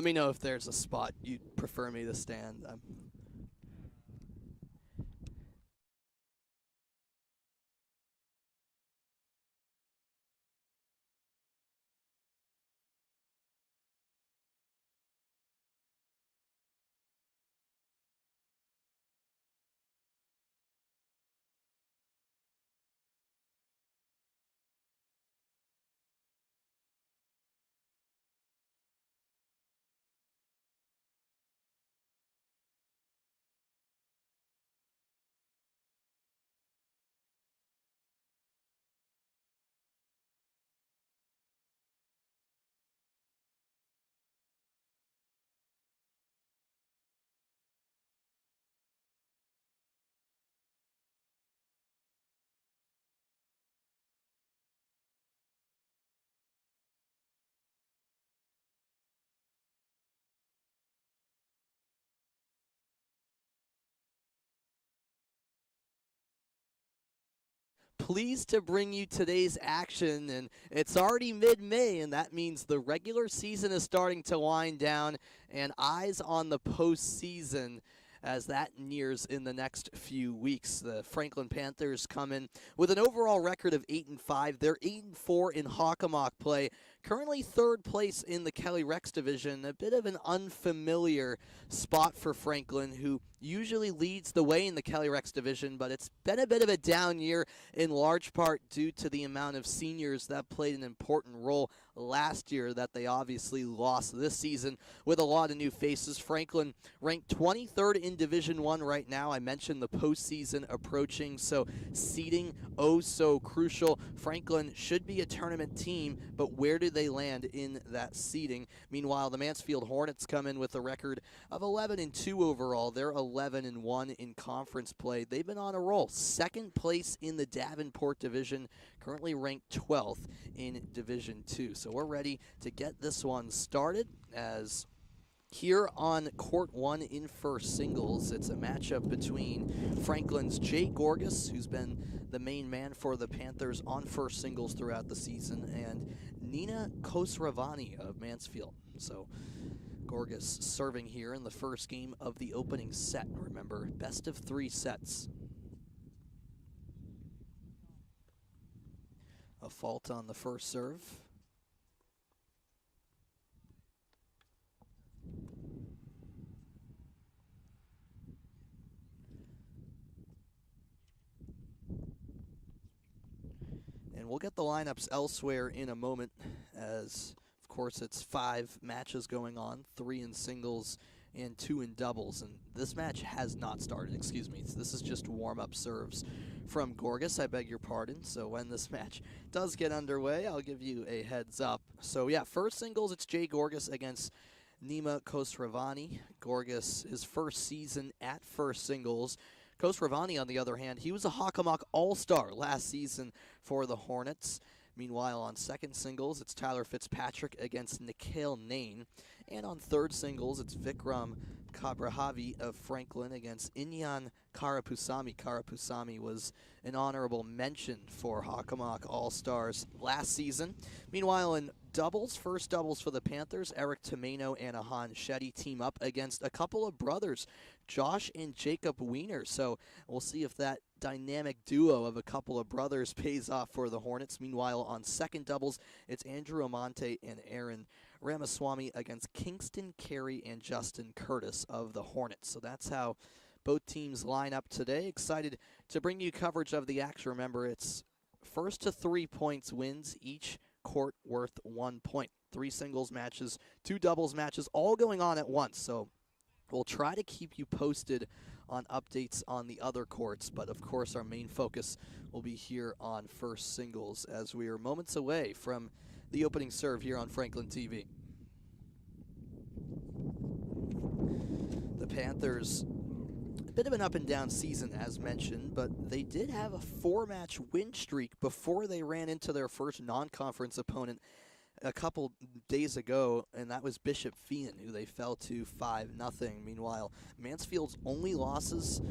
me know if there's a spot you'd prefer me to stand. Pleased to bring you today's action, and it's already mid-May, and that means the regular season is starting to wind down, and eyes on the postseason as that nears in the next few weeks. The Franklin Panthers come in with an overall record of 8-5. They're 8-4 in Hockomock play. Currently third place in the Kelly Rex division, a bit of an unfamiliar spot for Franklin, who usually leads the way in the Kelly Rex division, but it's been a bit of a down year in large part due to the amount of seniors that played an important role last year that they obviously lost this season with a lot of new faces. Franklin ranked 23rd in Division 1 right now. I mentioned the postseason approaching, so seeding oh so crucial. Franklin should be a tournament team, but where do they land in that seeding? Meanwhile, the Mansfield Hornets come in with a record of 11-2 overall. They're 11-1 in conference play. They've been on a roll. Second place in the Davenport division, currently ranked 12th in Division 2. So we're ready to get this one started as here on Court 1 in first singles, it's a matchup between Franklin's Jay Gorgas, who's been the main man for the Panthers on first singles throughout the season, and Nina Khosravani of Mansfield. So Gorgas serving here in the first game of the opening set. Remember, best of 3 sets. A fault on the first serve. And we'll get the lineups elsewhere in a moment, as of course it's 5 matches going on, 3 in singles and 2 in doubles, and this match has not started, excuse me. This is just warm-up serves from Gorgas, I beg your pardon. So when this match does get underway, I'll give you a heads up. So yeah, first singles, it's Jay Gorgas against Nima Khosravani. Gorgas, his first season at first singles. Khosravani, on the other hand, he was a Hockomock All-Star last season for the Hornets. Meanwhile, on second singles, it's Tyler Fitzpatrick against Nikhil Nain. And on third singles, it's Vikram Kabrahavi of Franklin against Inyan Karapusami. Karapusami was an honorable mention for Hockomock All-Stars last season. Meanwhile, in doubles, first doubles for the Panthers, Eric Tomeno and Ahan Shetty team up against a couple of brothers, Josh and Jacob Wiener. So we'll see if that dynamic duo of a couple of brothers pays off for the Hornets. Meanwhile, on second doubles, it's Andrew Amante and Aaron Ramaswamy against Kingston Carey and Justin Curtis of the Hornets. So that's how both teams line up today. Excited to bring you coverage of the action. Remember, it's first to 3 points wins, each court worth 1 point. 3 singles matches, 2 doubles matches, all going on at once. So we'll try to keep you posted on updates on the other courts, but of course our main focus will be here on first singles as we are moments away from the opening serve here on Franklin TV. The Panthers, a bit of an up and down season as mentioned, but they did have a 4-match win streak before they ran into their first non-conference opponent a couple days ago, and that was Bishop Fian, who they fell to 5-0. Meanwhile, Mansfield's only losses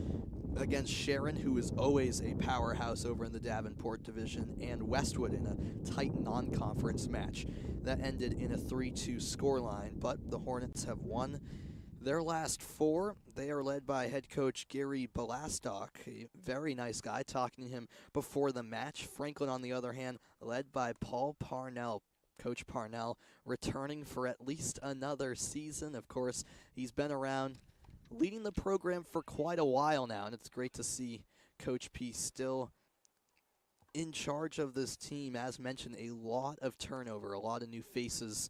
against Sharon, who is always a powerhouse over in the Davenport division, and Westwood in a tight non-conference match that ended in a 3-2 scoreline. But the Hornets have won their last four. They are led by head coach Gary Balastock, a very nice guy, talking to him before the match. Franklin, on the other hand, led by Paul Parnell. Coach Parnell returning for at least another season. Of course, he's been around leading the program for quite a while now, and it's great to see Coach P still in charge of this team. As mentioned, a lot of turnover, a lot of new faces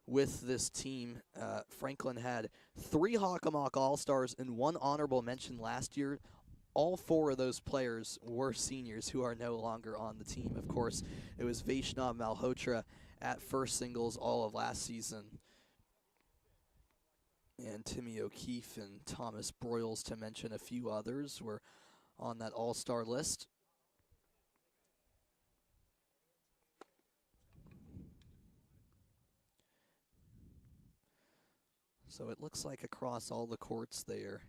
with this team. Franklin had 3 Hockomock All-Stars and 1 honorable mention last year. All 4 of those players were seniors who are no longer on the team. Of course, it was Vaishnav Malhotra at first singles all of last season, and Timmy O'Keefe and Thomas Broyles, to mention a few others, were on that all-star list. So it looks like across all the courts they are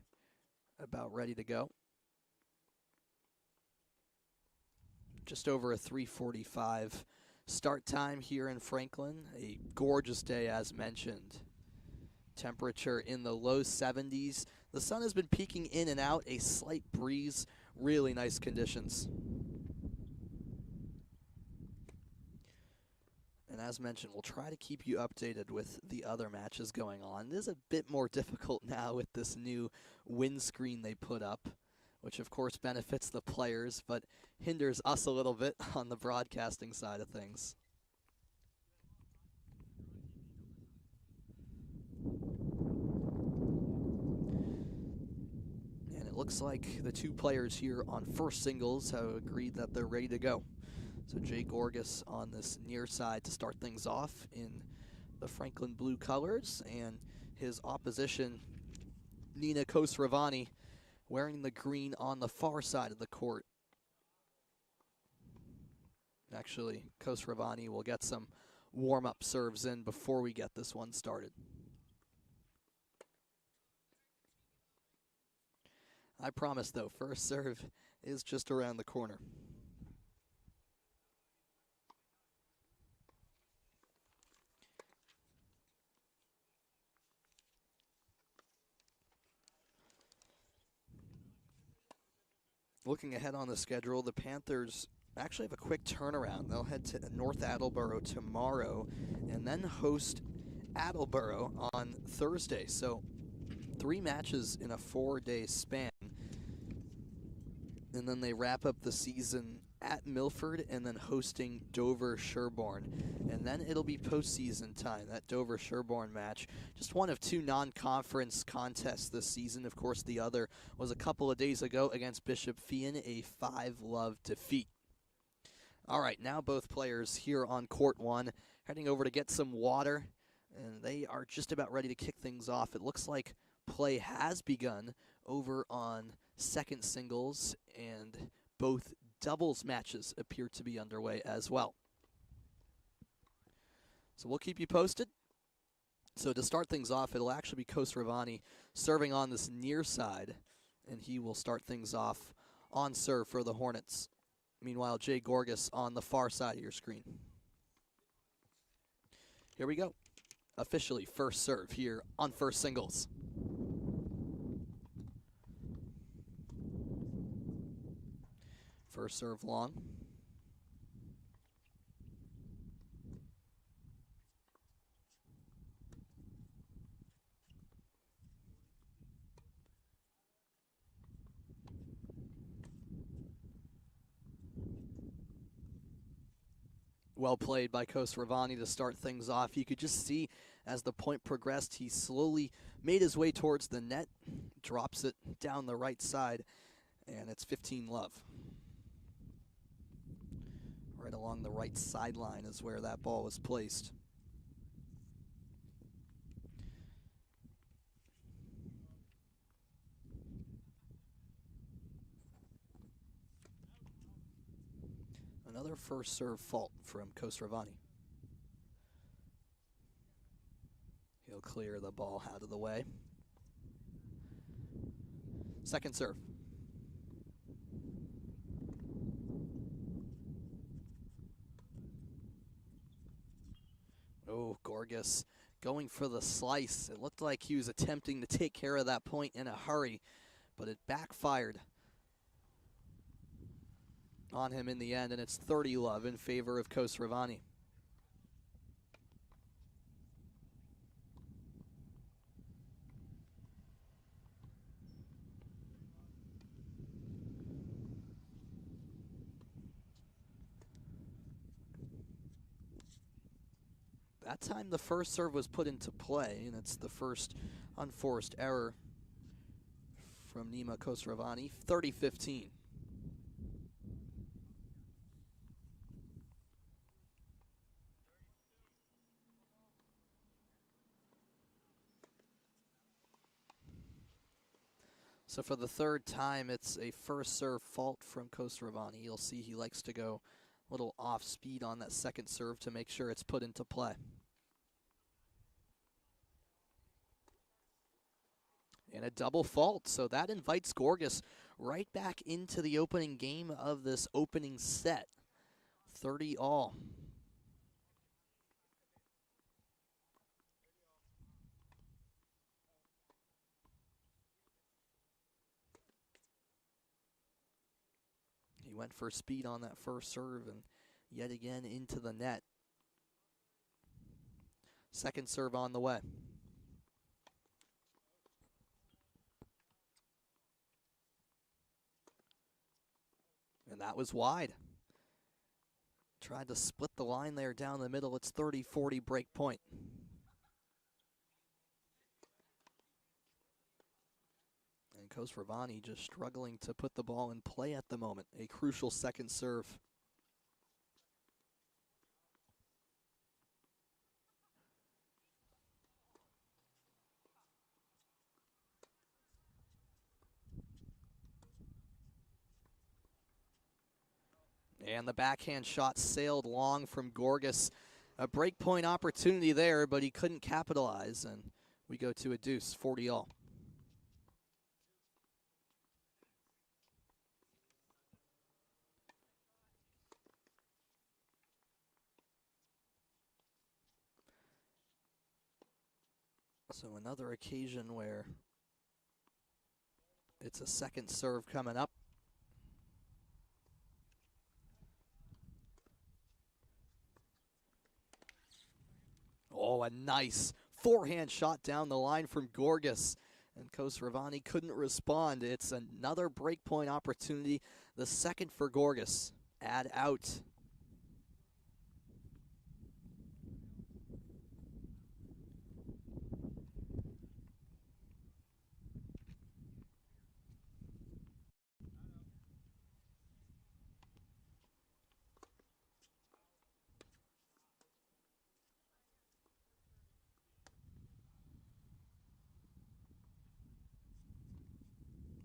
about ready to go. Just over a 3:45 start time here in Franklin. A gorgeous day, as mentioned. Temperature in the low 70s. The sun has been peeking in and out, a slight breeze, really nice conditions. And as mentioned, we'll try to keep you updated with the other matches going on. It is a bit more difficult now with this new windscreen they put up, which of course benefits the players, but hinders us a little bit on the broadcasting side of things. And it looks like the 2 players here on first singles have agreed that they're ready to go. So Jay Gorgas on this near side to start things off in the Franklin blue colors, and his opposition, Nina Khosravani, wearing the green on the far side of the court. Actually, Khosravani will get some warm-up serves in before we get this one started. I promise, though, first serve is just around the corner. Looking ahead on the schedule, the Panthers actually have a quick turnaround. They'll head to North Attleboro tomorrow and then host Attleboro on Thursday. So 3 matches in a 4-day span. And then they wrap up the season at Milford and then hosting Dover-Sherborne. And then it'll be postseason time, that Dover-Sherborne match. Just one of 2 non-conference contests this season. Of course, the other was a couple of days ago against Bishop Fian, a 5-love defeat. All right, now both players here on court 1 heading over to get some water. And they are just about ready to kick things off. It looks like play has begun over on second singles, and both doubles matches appear to be underway as well. So we'll keep you posted. So to start things off, it'll actually be Khosravani serving on this near side, and he will start things off on serve for the Hornets. Meanwhile, Jay Gorgas on the far side of your screen. Here we go. Officially first serve here on first singles. First serve long. Well played by Khosravani to start things off. You could just see as the point progressed, he slowly made his way towards the net, drops it down the right side, and it's 15-love. Right along the right sideline is where that ball was placed. Another first serve fault from Khosravani. clear the ball out of the way. Second serve. Oh, Gorgas going for the slice. It looked like he was attempting to take care of that point in a hurry, but it backfired on him in the end, and it's 30-love in favor of Khosrowani. That time the first serve was put into play, and it's the first unforced error from Nima Khosrowani, 30-15. So for the third time, it's a first serve fault from Khosrowani. You'll see he likes to go a little off speed on that second serve to make sure it's put into play. And a double fault, so that invites Gorgas right back into the opening game of this opening set. 30-all. He went for speed on that first serve and yet again into the net. Second serve on the way. And that was wide. Tried to split the line there down the middle. It's 30-40 break point. And Khosrowani just struggling to put the ball in play at the moment. A crucial second serve. And the backhand shot sailed long from Gorgas. A break point opportunity there, but he couldn't capitalize. And we go to a deuce, 40-all. So another occasion where it's a second serve coming up. Oh, a nice forehand shot down the line from Gorgas. And Khosrowani couldn't respond. It's another breakpoint opportunity, the second for Gorgas. Add out.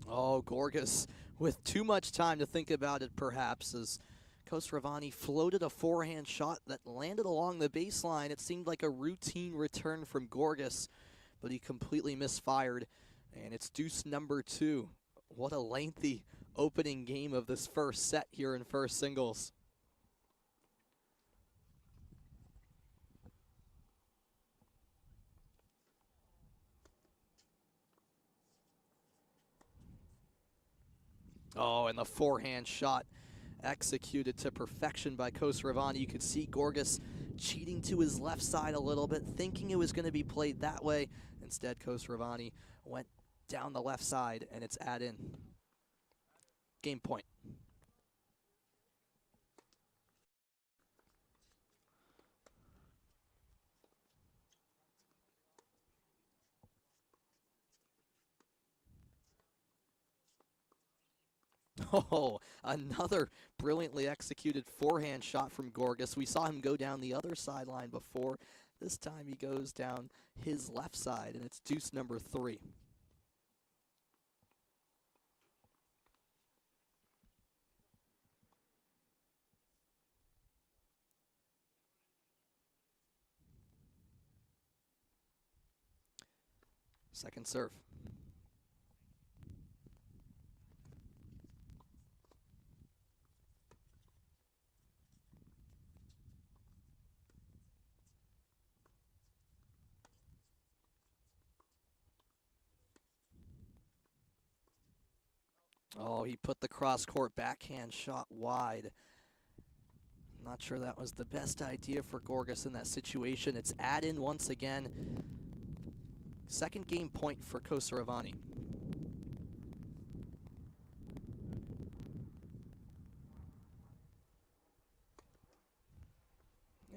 Oh, Gorgas with too much time to think about it, perhaps, as Khosrowani floated a forehand shot that landed along the baseline. It seemed like a routine return from Gorgas, but he completely misfired, and it's deuce number 2. What a lengthy opening game of this first set here in first singles. Oh, and the forehand shot executed to perfection by Khosrowani. You could see Gorgas cheating to his left side a little bit, thinking it was going to be played that way. Instead, Khosrowani went down the left side, and it's add-in. Game point. Oh, another brilliantly executed forehand shot from Gorgas. We saw him go down the other sideline before. This time he goes down his left side, and it's deuce number 3. Second serve. Oh, he put the cross-court backhand shot wide. Not sure that was the best idea for Gorgas in that situation. It's add-in once again. Second game point for Kosaravani.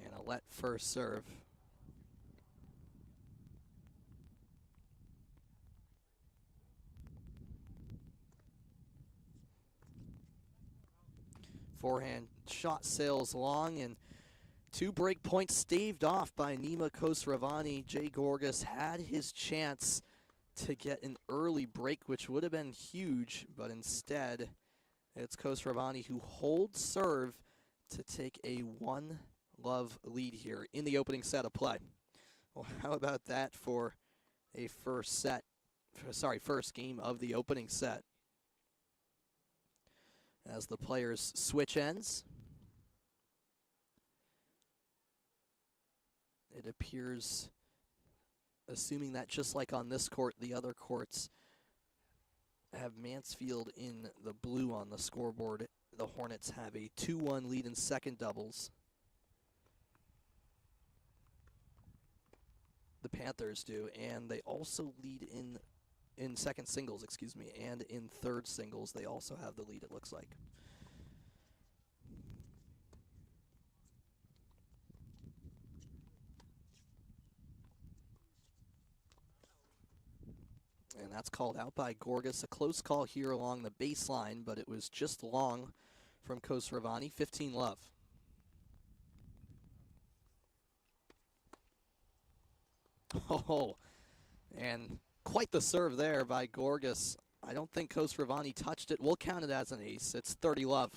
And a let first serve. Forehand shot sails long, and 2 break points staved off by Nima Kosaravani. Jay Gorgas had his chance to get an early break, which would have been huge, but instead it's Kosaravani who holds serve to take a 1-love lead here in the opening set of play. Well, how about that for a first game of the opening set? As the players switch ends, it appears, assuming that just like on this court, the other courts have Mansfield in the blue on the scoreboard. The Hornets have a 2-1 lead in second doubles. The Panthers do, and they also lead in second singles, and in third singles they also have the lead, it looks like. And that's called out by Gorgas. A close call here along the baseline, but it was just long from Kosaravani. 15-love. Oh, and quite the serve there by Gorgas. I don't think Kosaravani touched it. We'll count it as an ace. It's 30-love.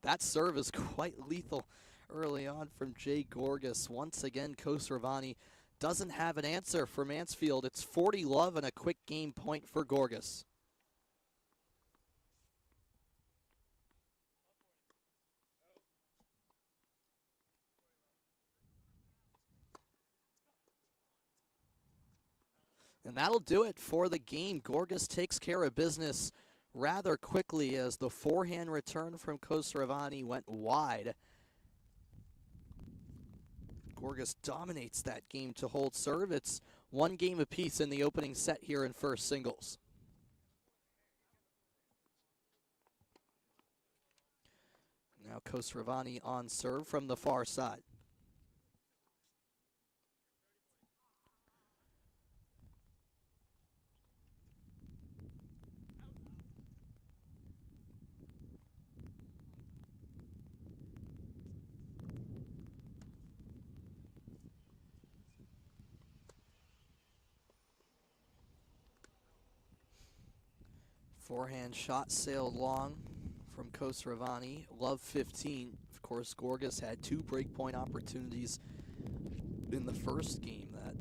That serve is quite lethal early on from Jay Gorgas. Once again, Kosaravani doesn't have an answer for Mansfield. It's 40-love and a quick game point for Gorgas. And that'll do it for the game. Gorgas takes care of business rather quickly as the forehand return from Kosaravani went wide. Gorgas dominates that game to hold serve. It's 1 game apiece in the opening set here in first singles. Now Kosaravani on serve from the far side. Forehand shot sailed long from Kosaravani. Love 15. Of course, Gorgas had 2 breakpoint opportunities in the first game that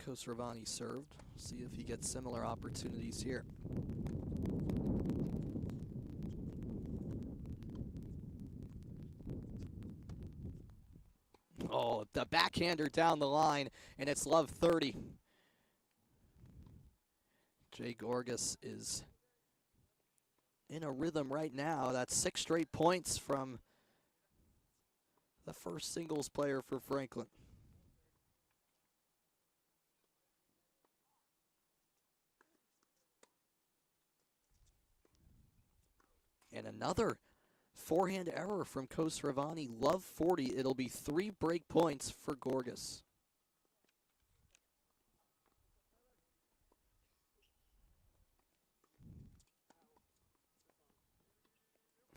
Kosaravani served. See if he gets similar opportunities here. Oh, the backhander down the line, and it's love 30. Jay Gorgas is in a rhythm right now. That's 6 straight points from the first singles player for Franklin. And another forehand error from Kosaravani. Love 40. It'll be 3 break points for Gorgas.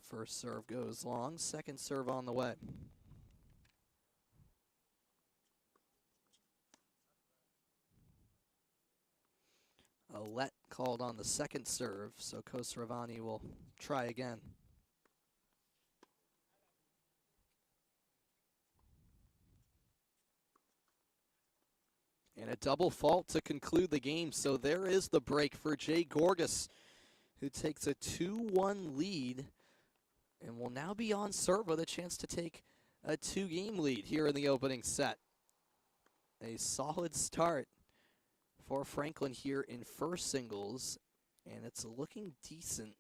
First serve goes long. Second serve on the way. A let called on the second serve, so Kosaravani will try again. And a double fault to conclude the game, so there is the break for Jay Gorgas, who takes a 2-1 lead and will now be on serve with a chance to take a 2-game lead here in the opening set. A solid start for Franklin here in first singles, and it's looking decent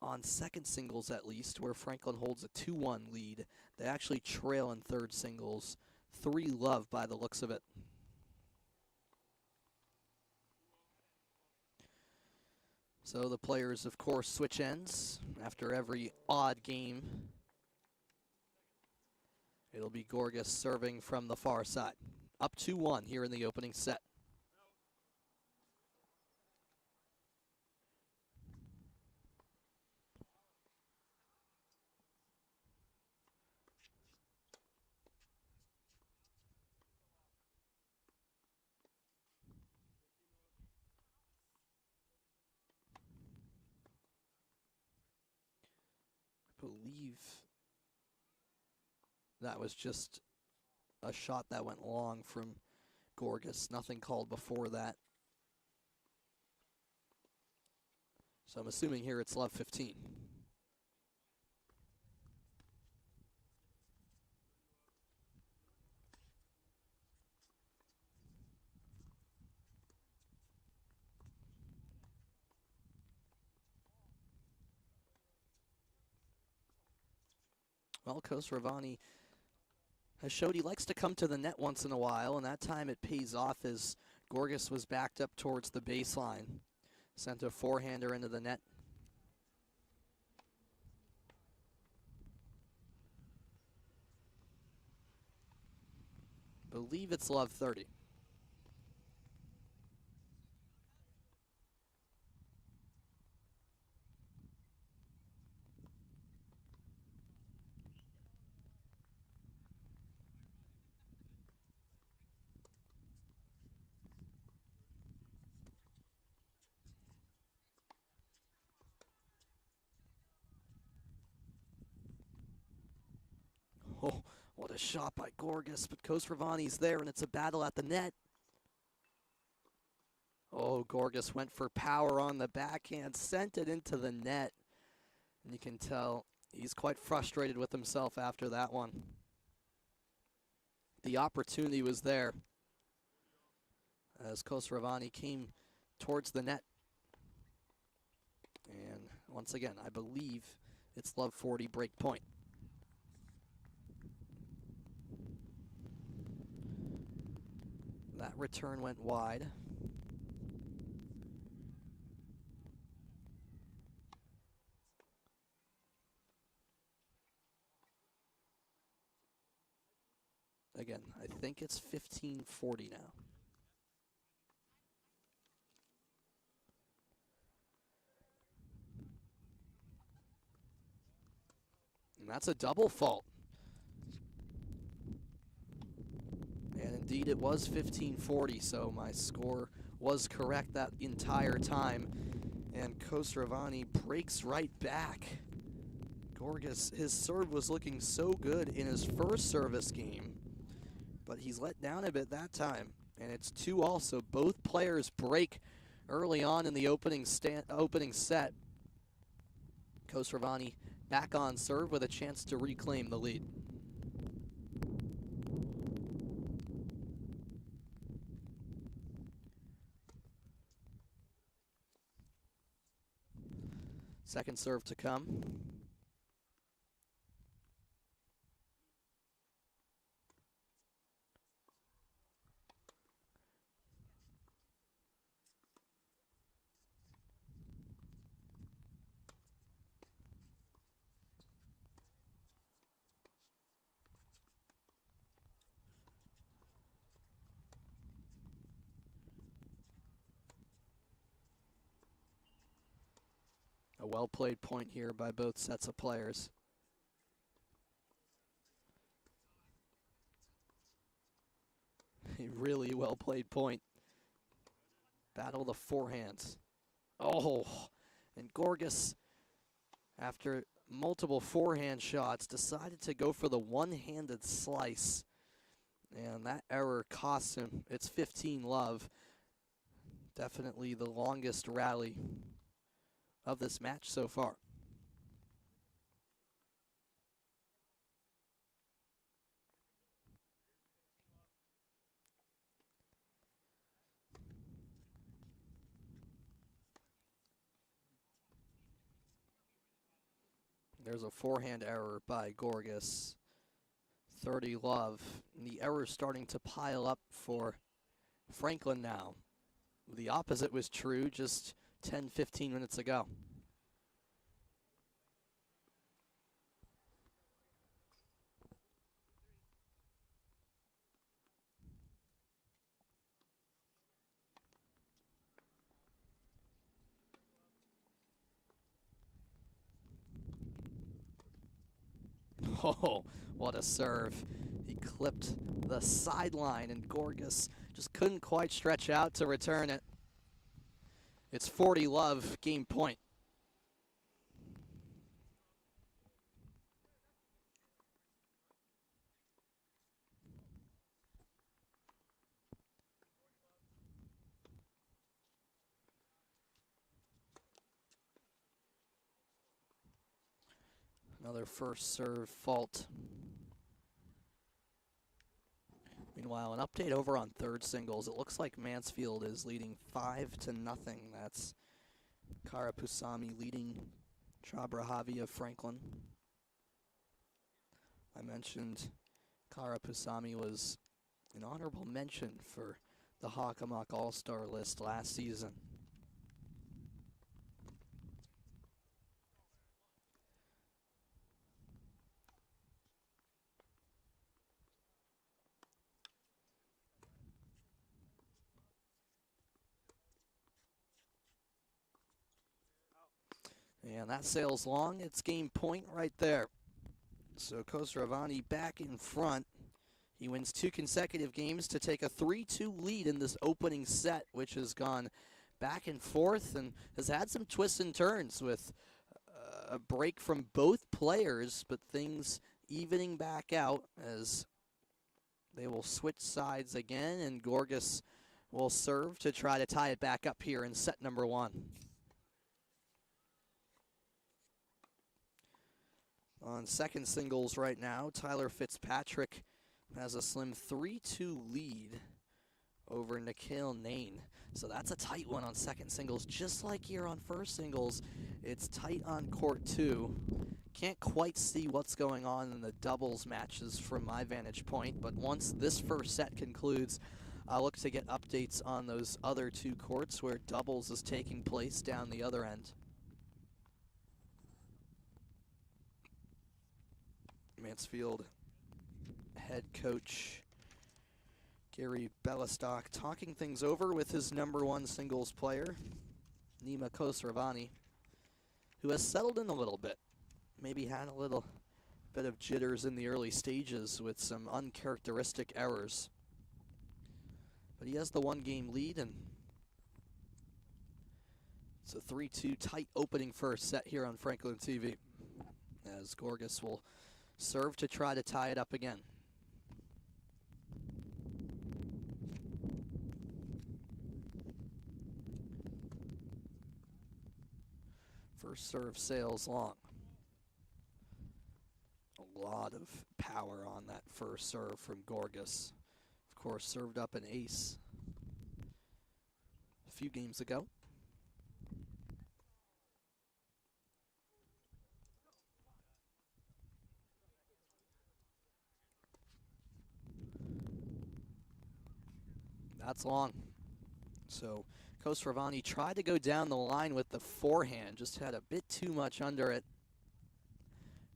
on second singles at least, where Franklin holds a 2-1 lead. They actually trail in third singles, 3-love by the looks of it. So the players, of course, switch ends after every odd game. It'll be Gorgas serving from the far side. Up 2-1 here in the opening set. I believe that was just a shot that went long from Gorgas. Nothing called before that. So I'm assuming here it's love 15. Well, Khosravani has showed he likes to come to the net once in a while, and that time it pays off as Gorgas was backed up towards the baseline. Sent a forehander into the net. Believe it's love 30. Oh, what a shot by Gorgas, but Khosravani's there, and it's a battle at the net. Oh, Gorgas went for power on the backhand, sent it into the net. And you can tell he's quite frustrated with himself after that one. The opportunity was there as Khosravani came towards the net. And once again, I believe it's love 40 break point. That return went wide. Again, I think it's 15-40 now. And that's a double fault. And indeed it was 15-40, so my score was correct that entire time. And Khosravani breaks right back. Gorgas, his serve was looking so good in his first service game, but he's let down a bit that time. And it's 2-all, so both players break early on in the opening set. Khosravani back on serve with a chance to reclaim the lead. Second serve to come. A well-played point here by both sets of players. A really well-played point. Battle the forehands. Oh, and Gorgas, after multiple forehand shots, decided to go for the one-handed slice. And that error costs him. It's 15 love. Definitely the longest rally of this match so far. There's a forehand error by Gorgas. 30 love. And the error's starting to pile up for Franklin now. The opposite was true just 10-15 minutes ago. Oh, what a serve. He clipped the sideline, and Gorgas just couldn't quite stretch out to return it. It's 40 love, game point. Another first serve fault. Meanwhile, an update over on third singles. It looks like Mansfield is leading 5-0. That's Karapusami leading Chabrahavi of Franklin. I mentioned Karapusami was an honorable mention for the Hockomock All-Star list last season. And that sails long. It's game point right there. So Khosravani back in front. He wins 2 consecutive games to take a 3-2 lead in this opening set, which has gone back and forth and has had some twists and turns with a break from both players, but things evening back out as they will switch sides again, and Gorgas will serve to try to tie it back up here in set number 1. On second singles right now, Tyler Fitzpatrick has a slim 3-2 lead over Nikhil Nain. So that's a tight one on second singles. Just like here on first singles, it's tight on court 2. Can't quite see what's going on in the doubles matches from my vantage point, but once this first set concludes, I'll look to get updates on those other 2 courts where doubles is taking place down the other end. Mansfield head coach Gary Bellistock talking things over with his number 1 singles player, Nima Khosravani, who has settled in a little bit. Maybe had a little bit of jitters in the early stages with some uncharacteristic errors. But he has the 1-game lead, and it's a 3-2 tight opening first set here on Franklin TV, as Gorgas will serve to try to tie it up again. First serve sails long. A lot of power on that first serve from Gorgas. Of course, served up an ace a few games ago. That's long. So Khosravani tried to go down the line with the forehand, just had a bit too much under it.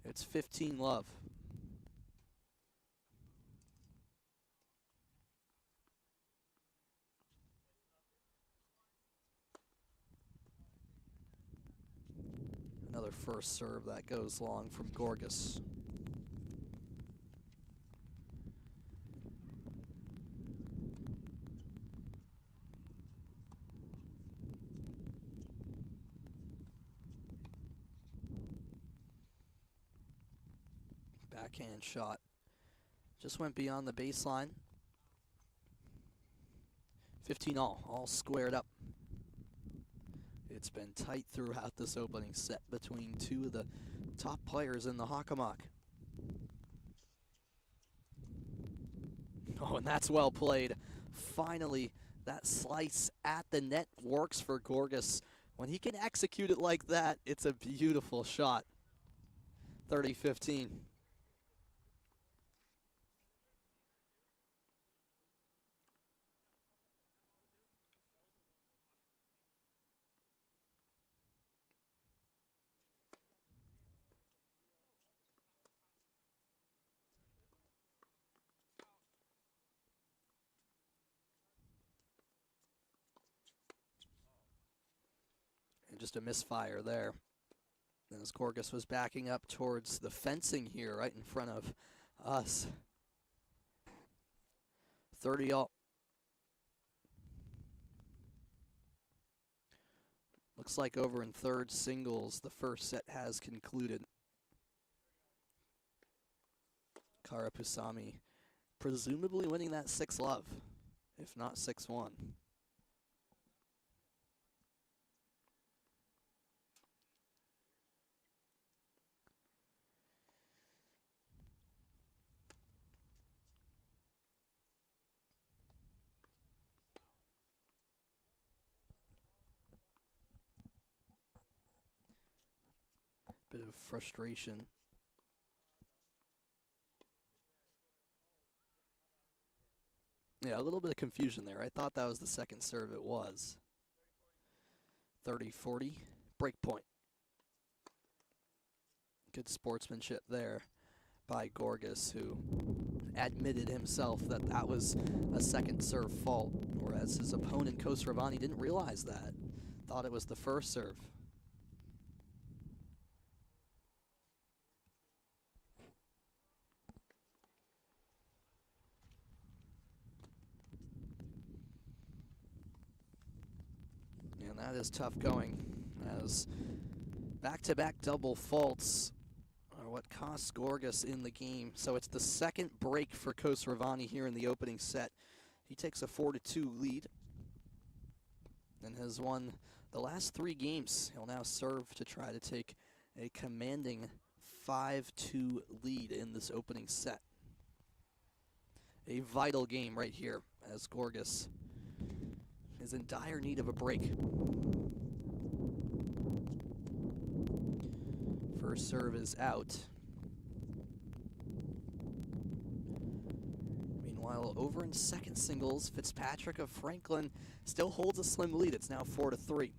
It's 15 love. Another first serve that goes long from Gorgas. Backhand shot Just went beyond the baseline. 15 all squared up. It's been tight throughout this opening set between two of the top players in the Hockomock. Oh, and that's well played. Finally, that slice at the net works for Gorgas. When he can execute it like that, it's a beautiful shot. 30-15. And just a misfire there. As Gorgas was backing up towards the fencing here right in front of us. 30 all. Looks like over in third singles, the first set has concluded. Karapusami presumably winning that 6-love, if not 6-1. Bit of frustration. Yeah, a little bit of confusion there. I thought that was the second serve. It was. 30-40, break point. Good sportsmanship there by Gorgas, who admitted himself that that was a second serve fault, whereas his opponent, Khosravani, didn't realize that. Thought it was the first serve. And that is tough going, as back-to-back double faults are what costs Gorgas in the game. So it's the second break for Khosravani here in the opening set. He takes a 4-2 lead and has won the last 3 games. He'll now serve to try to take a commanding 5-2 lead in this opening set. A vital game right here, as Gorgas is in dire need of a break. First serve is out. Meanwhile, over in second singles, Fitzpatrick of Franklin still holds a slim lead. It's now 4-3.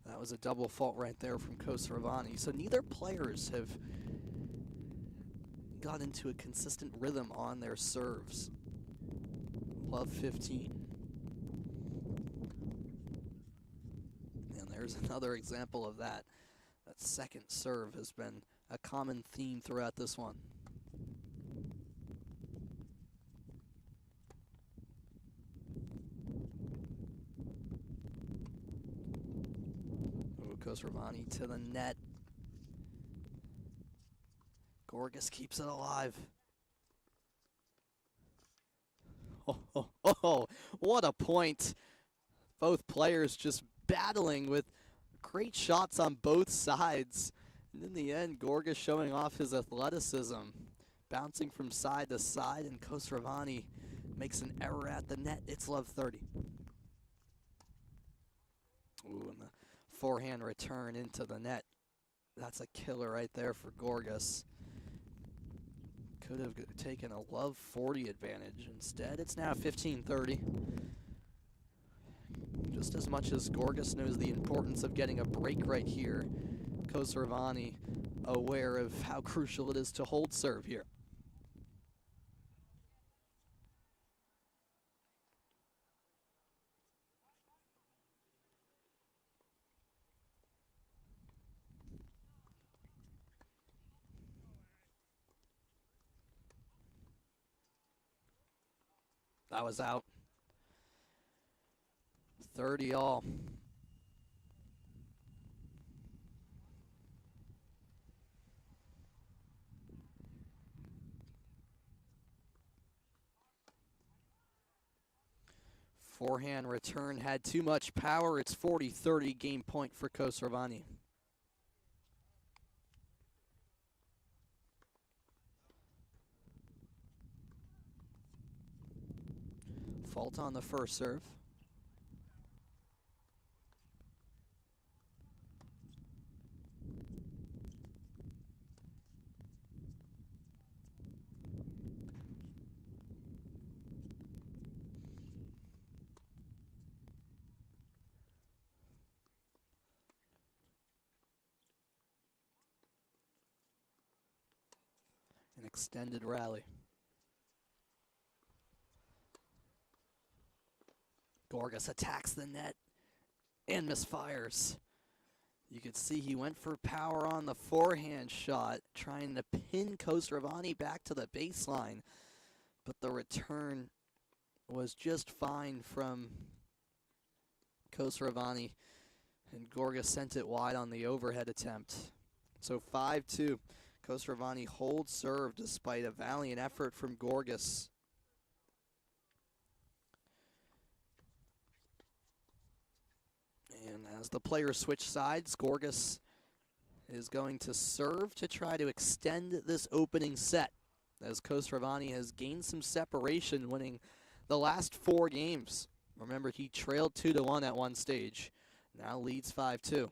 That was a double fault right there from Khosravani. So neither players have got into a consistent rhythm on their serves. Love 15. And there's another example of that. That second serve has been a common theme throughout this one. Ooh, Khosravani to the net. Gorgas keeps it alive. Oh, what a point. Both players just battling with great shots on both sides. And in the end, Gorgas showing off his athleticism, bouncing from side to side, and Khosravani makes an error at the net. It's love 30. Ooh, and the forehand return into the net. That's a killer right there for Gorgas. Could have taken a love 40 advantage. Instead, it's now 15-30. Just as much as Gorgas knows the importance of getting a break right here, Khosravani aware of how crucial it is to hold serve here. That was out. 30 all. Forehand return had too much power. It's 40-30 game point for Khosravani. Fault on the first serve. An extended rally. Gorgas attacks the net and misfires. You could see he went for power on the forehand shot, trying to pin Khosravani back to the baseline. But the return was just fine from Khosravani, and Gorgas sent it wide on the overhead attempt. So 5-2. Khosravani holds serve despite a valiant effort from Gorgas. And as the players switch sides, Gorgas is going to serve to try to extend this opening set, as Khosravani has gained some separation, winning the last 4 games. Remember, he trailed 2-1 at one stage. Now leads 5-2.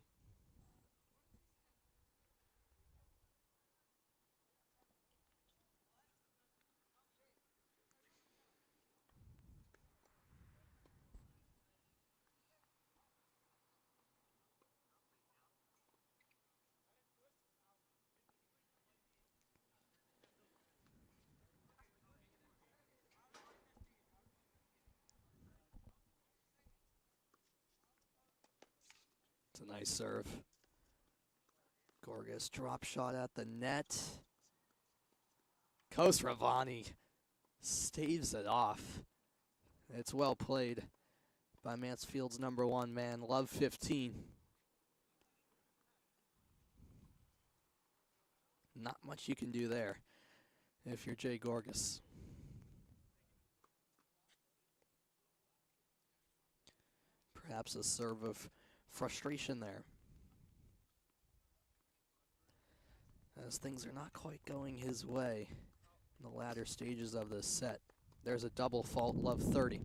It's a nice serve. Gorgas drop shot at the net. Khosravani staves it off. It's well played by Mansfield's #1 man, Love 15. Not much you can do there if you're Jay Gorgas. Perhaps a serve of frustration there, as things are not quite going his way in the latter stages of this set. There's a double fault, Love 30.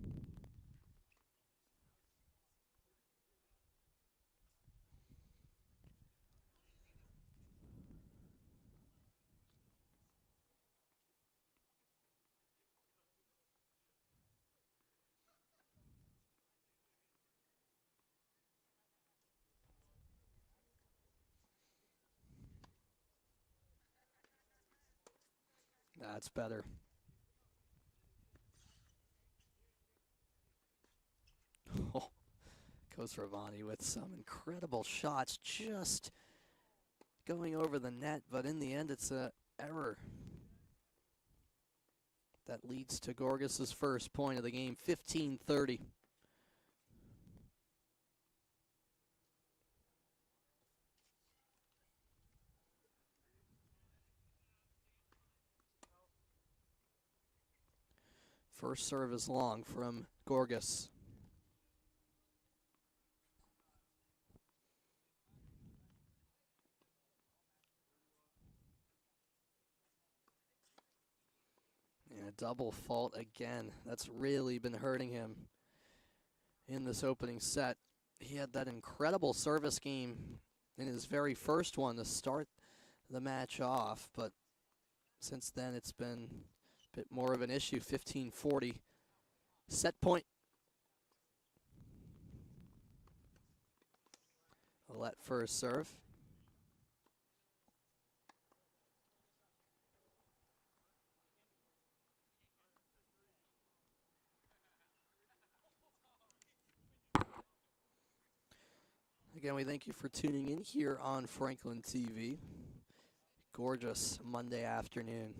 That's better. Oh, Khosravani with some incredible shots, just going over the net, but in the end it's an error that leads to Gorgas' first point of the game, 15-30. First serve is long from Gorgas. And a double fault again. That's really been hurting him in this opening set. He had that incredible service game in his very first one to start the match off, but since then it's been a bit more of an issue. 15-40. Set point. Let first serve. Again, we thank you for tuning in here on Franklin TV. Gorgeous Monday afternoon.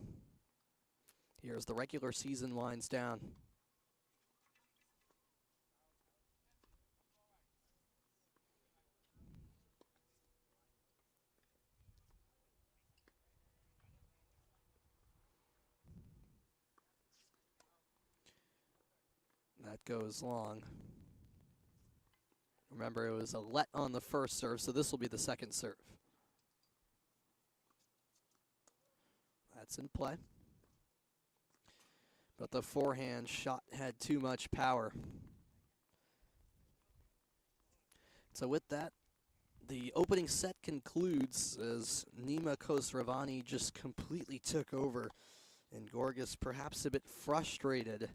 Here's the regular season winds down. That goes long. Remember, it was a let on the first serve, so this will be the second serve. That's in play. But the forehand shot had too much power. So with that, the opening set concludes as Nima Khosravani just completely took over, and Gorgas, perhaps a bit frustrated,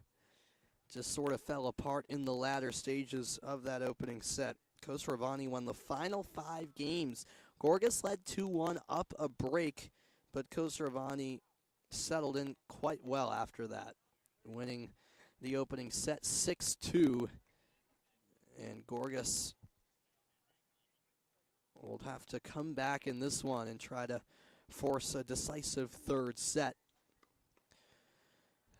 just sort of fell apart in the latter stages of that opening set. Khosravani won the final 5 games. Gorgas led 2-1 up a break, but Khosravani settled in quite well after that, winning the opening set 6-2, and Gorgas will have to come back in this one and try to force a decisive third set.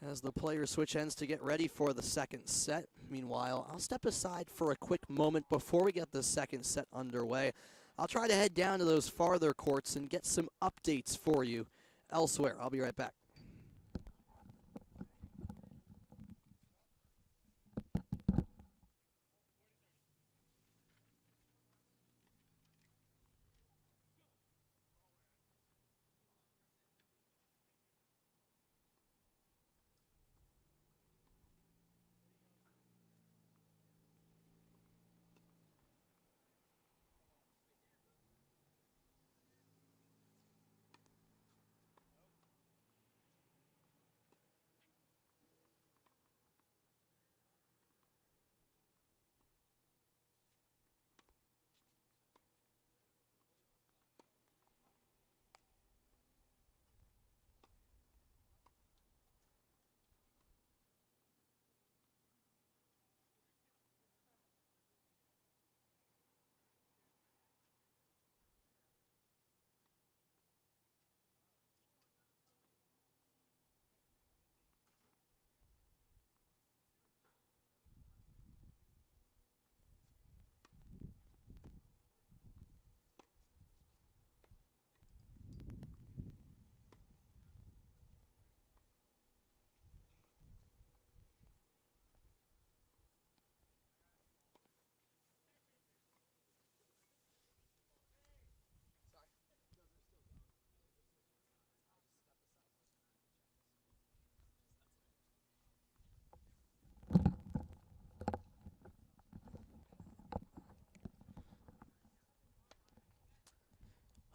As the players switch ends to get ready for the second set. Meanwhile, I'll step aside for a quick moment before we get the second set underway. I'll try to head down to those farther courts and get some updates for you elsewhere. I'll be right back.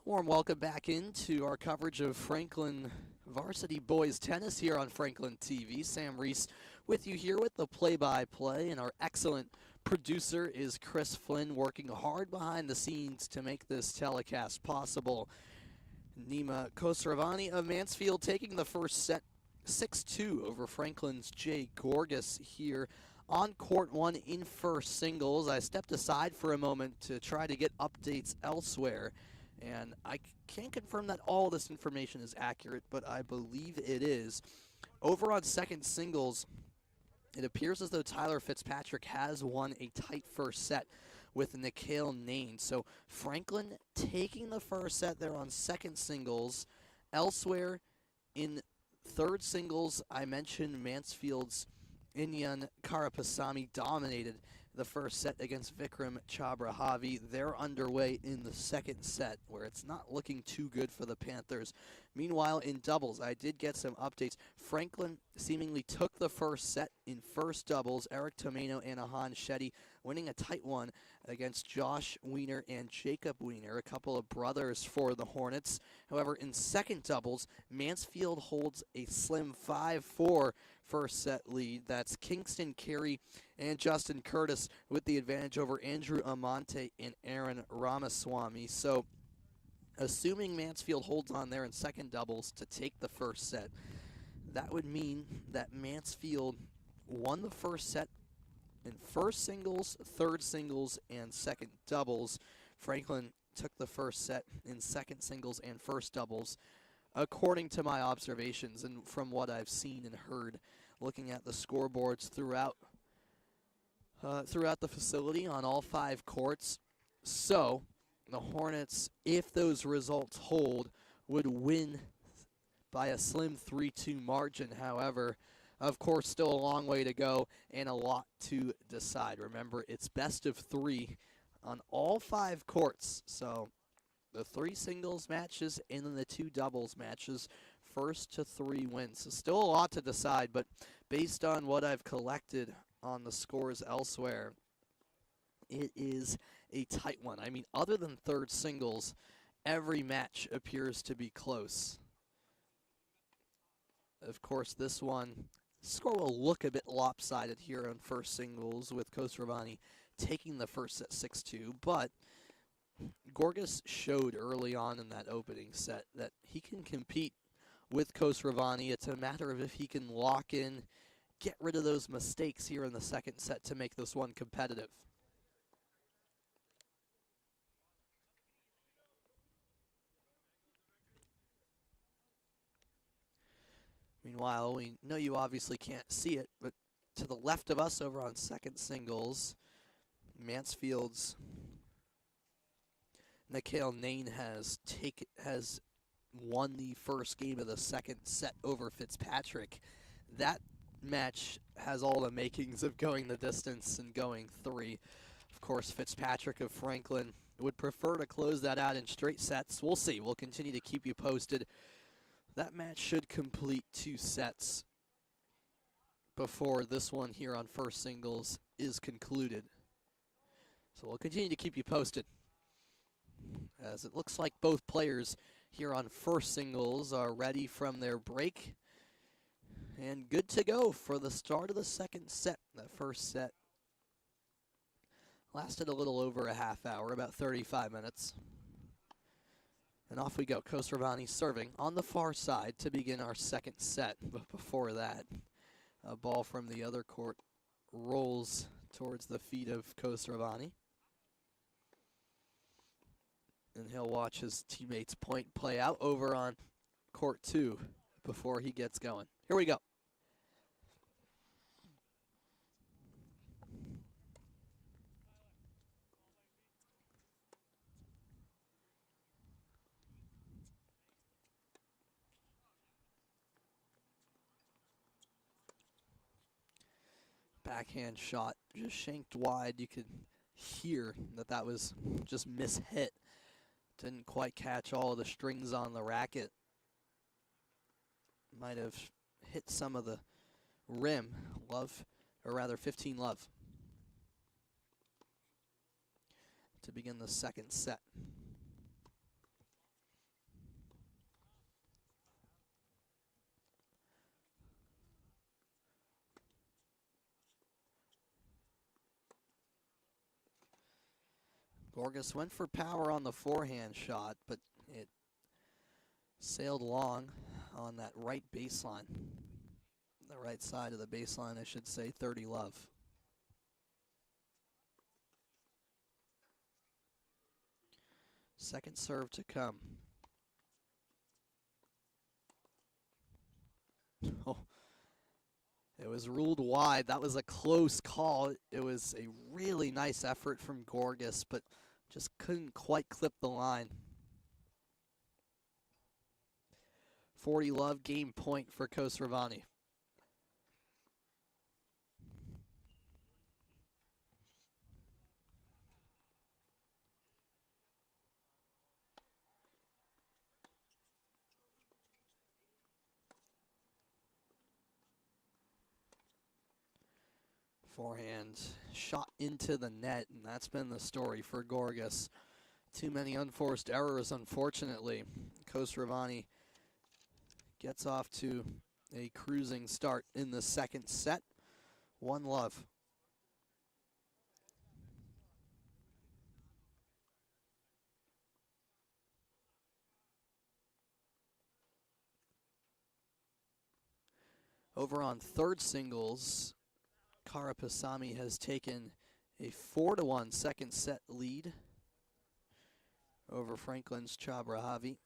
Warm welcome back into our coverage of Franklin Varsity Boys Tennis here on Franklin TV. Sam Reese with you here with the play-by-play, and our excellent producer is Chris Flynn, working hard behind the scenes to make this telecast possible. Nima Khosravani of Mansfield taking the first set 6-2 over Franklin's Jay Gorgas here on court 1 in first singles. I stepped aside for a moment to try to get updates elsewhere, and I can't confirm that all this information is accurate, but I believe it is. Over on second singles, it appears as though Tyler Fitzpatrick has won a tight first set with Nikhil Nain. So Franklin taking the first set there on second singles. Elsewhere in third singles, I mentioned Mansfield's Inyan Karapasamy dominated the first set against Vikram Chabrahavi. They're underway in the second set, where it's not looking too good for the Panthers. Meanwhile, in doubles, I did get some updates. Franklin seemingly took the first set in first doubles. Eric Tomeno and Ahan Shetty winning a tight one against Josh Wiener and Jacob Wiener, a couple of brothers for the Hornets. However, in second doubles, Mansfield holds a slim 5-4 first set lead. That's Kingston Carey and Justin Curtis with the advantage over Andrew Amante and Aaron Ramaswamy. So assuming Mansfield holds on there in second doubles to take the first set, that would mean that Mansfield won the first set in first singles, third singles, and second doubles. Franklin took the first set in second singles and first doubles, according to my observations and from what I've seen and heard, looking at the scoreboards throughout the facility on all 5 courts. So the Hornets, if those results hold, would win by a slim 3-2 margin. However, Of course, still a long way to go and a lot to decide. Remember, it's best of 3 on all 5 courts. So the 3 singles matches and then the 2 doubles matches, first to 3 wins. So still a lot to decide, but based on what I've collected on the scores elsewhere, it is a tight one. I mean, other than third singles, every match appears to be close. Of course, this one, score will look a bit lopsided here on first singles with Khosrowani taking the first set 6-2, but Gorgas showed early on in that opening set that he can compete with Khosrowani. It's a matter of if he can lock in, get rid of those mistakes here in the second set to make this one competitive. Meanwhile, we know you obviously can't see it, but to the left of us over on second singles, Mansfield's Nikhil Nain has won the first game of the second set over Fitzpatrick. That match has all the makings of going the distance and going 3. Of course, Fitzpatrick of Franklin would prefer to close that out in straight sets. We'll see. We'll continue to keep you posted. That match should complete 2 sets before this one here on first singles is concluded. So we'll continue to keep you posted, as it looks like both players here on first singles are ready from their break and good to go for the start of the second set. That first set lasted a little over a half hour, about 35 minutes. And off we go. Khosrowani serving on the far side to begin our second set. But before that, a ball from the other court rolls towards the feet of Khosrowani. And he'll watch his teammates' point play out over on court 2 before he gets going. Here we go. Backhand shot, just shanked wide. You could hear that was just mishit. Didn't quite catch all of the strings on the racket. Might have hit some of the rim. Love, or rather 15 love, to begin the second set. Gorgas went for power on the forehand shot, but it sailed long on that right baseline. The right side of the baseline, I should say, 30 love. Second serve to come. Oh, it was ruled wide. That was a close call. It was a really nice effort from Gorgas, but just couldn't quite clip the line. 40 love, game point for Khosrowani. Forehand shot into the net, and that's been the story for Gorgas. Too many unforced errors, unfortunately. Khosrowani gets off to a cruising start in the second set. 1 love. Over on third singles, Karapasamy has taken a 4-1 second set lead over Franklin's Chabrahavi.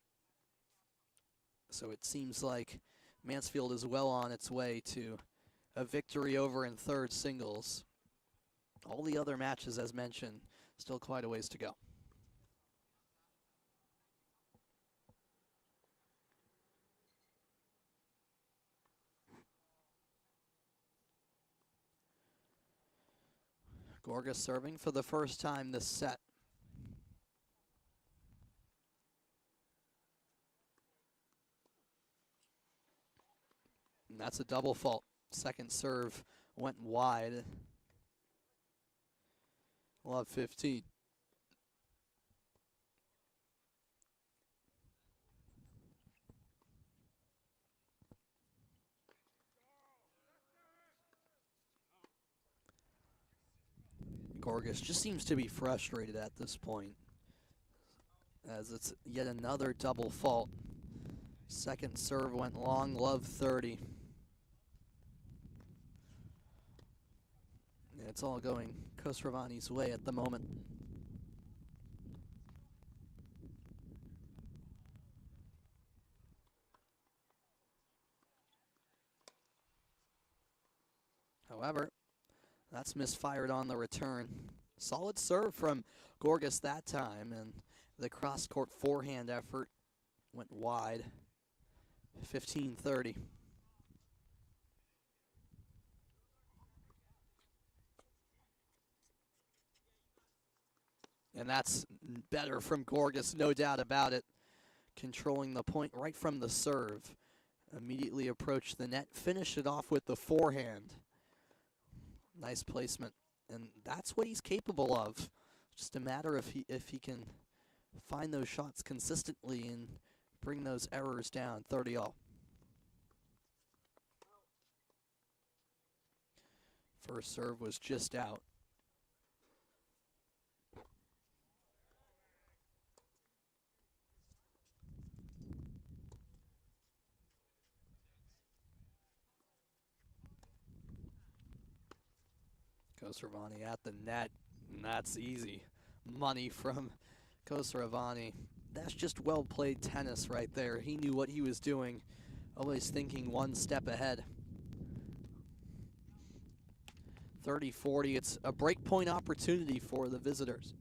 So it seems like Mansfield is well on its way to a victory over in third singles. All the other matches, as mentioned, still quite a ways to go. Gorgas serving for the first time this set. And that's a double fault. Second serve went wide. Love 15. Gorgas just seems to be frustrated at this point, as it's yet another double fault. Second serve went long, love 30. And it's all going Khosravani's way at the moment. However, that's misfired on the return. Solid serve from Gorgas that time, and the cross-court forehand effort went wide. 15-30. And that's better from Gorgas, no doubt about it. Controlling the point right from the serve. Immediately approached the net, finish it off with the forehand. Nice placement, and that's what he's capable of. Just a matter of if he can find those shots consistently and bring those errors down. 30-all. First serve was just out. Khosravani at the net, and that's easy money from Khosravani. That's just well-played tennis right there. He knew what he was doing, always thinking one step ahead. 30-40, it's a breakpoint opportunity for the visitors.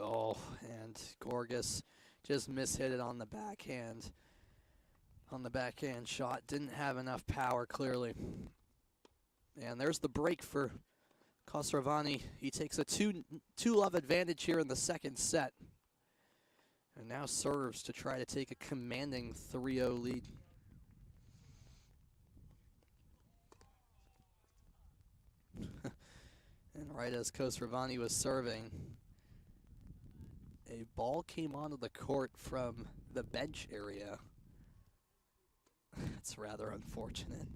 Oh, and Gorgas just mishit it on the backhand. On the backhand shot, didn't have enough power clearly. And there's the break for Khosravani. He takes a 2-love advantage here in the second set. And now serves to try to take a commanding 3-0 lead. And right as Khosravani was serving, a ball came onto the court from the bench area. It's rather unfortunate.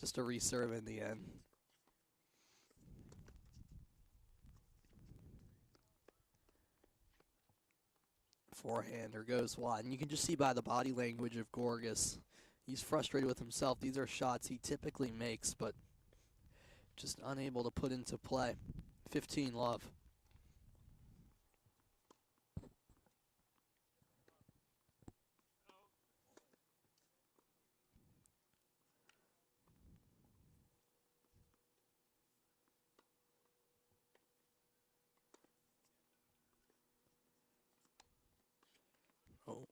Just a reserve in the end. Forehander goes wide, and you can just see by the body language of Gorgas, he's frustrated with himself. These are shots he typically makes, but just unable to put into play. 15-love. Oh,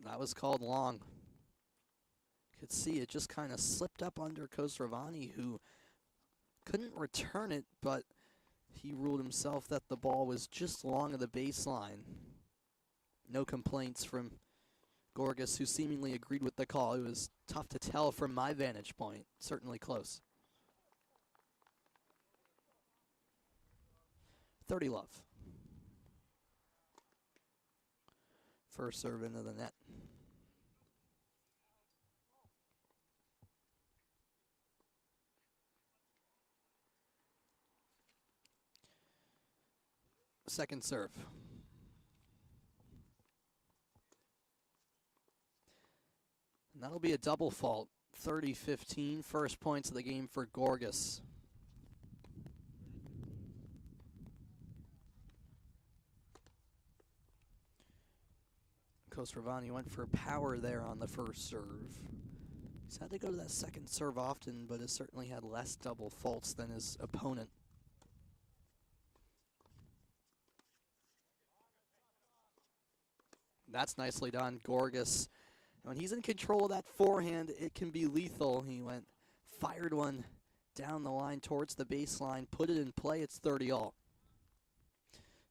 that was called long. Could see it just kind of slipped up under Khosravani, who couldn't return it, but he ruled himself that the ball was just long of the baseline. No complaints from Gorgas, who seemingly agreed with the call. It was tough to tell from my vantage point. Certainly close. 30-love. First serve into the net. Second serve. And that'll be a double fault. 30-15, first points of the game for Gorgas. Khosravani went for power there on the first serve. He's had to go to that second serve often, but has certainly had less double faults than his opponent. That's nicely done. Gorgas, when he's in control of that forehand, it can be lethal. He fired one down the line towards the baseline, put it in play. It's 30-all.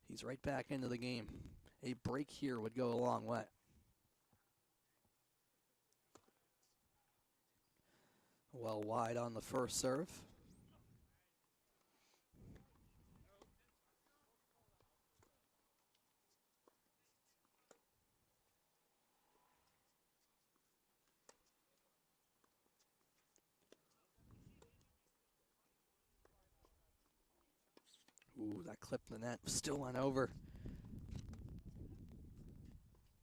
He's right back into the game. A break here would go a long way. Well wide on the first serve. Ooh, that clipped the net. Still went over.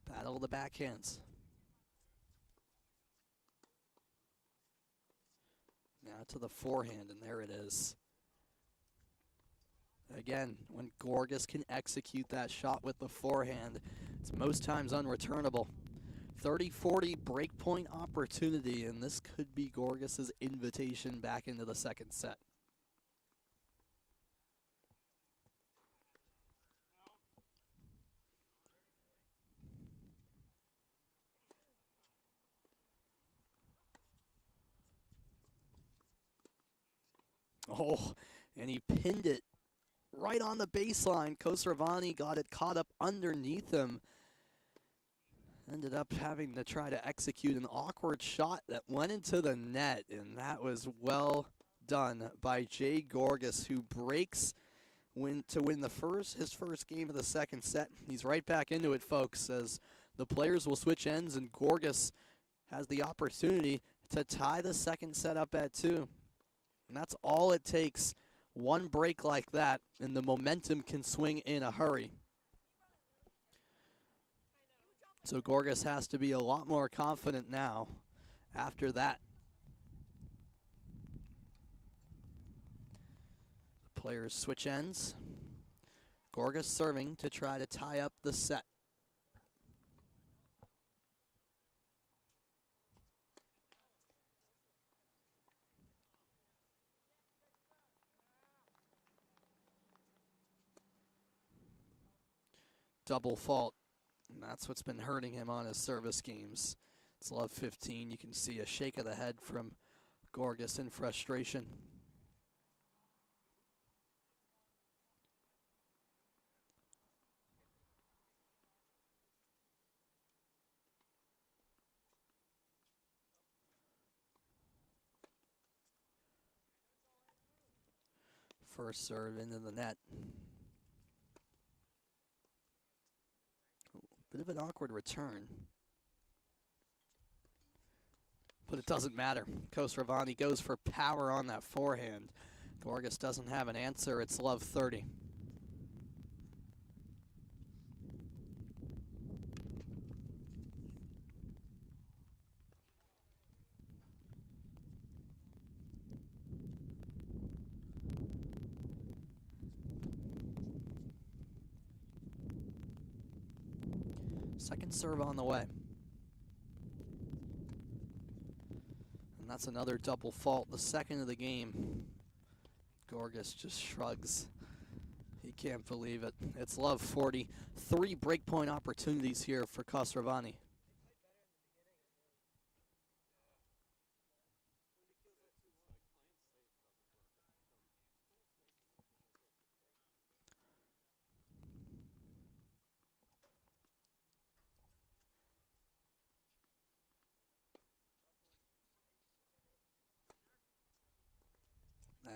Battle of the backhands. Now to the forehand, and there it is. Again, when Gorgas can execute that shot with the forehand, it's most times unreturnable. 30-40 breakpoint opportunity, and this could be Gorgas' invitation back into the second set. Oh, and he pinned it right on the baseline. Khosravani got it caught up underneath him. Ended up having to try to execute an awkward shot that went into the net, and that was well done by Jay Gorgas, who breaks to win his first game of the second set. He's right back into it, folks, as the players will switch ends, and Gorgas has the opportunity to tie the second set up at 2. And that's all it takes. One break like that, and the momentum can swing in a hurry. So Gorgas has to be a lot more confident now after that. The players switch ends. Gorgas serving to try to tie up the set. Double fault. And that's what's been hurting him on his service games. It's love 15. You can see a shake of the head from Gorgas in frustration. First serve into the net. Bit of an awkward return. But it doesn't matter. Khosravani goes for power on that forehand. Gorgas doesn't have an answer. It's love 30. Second serve on the way. And that's another double fault, the second of the game. Gorgas just shrugs. He can't believe it. It's love 40. 3 breakpoint opportunities here for Khosravani.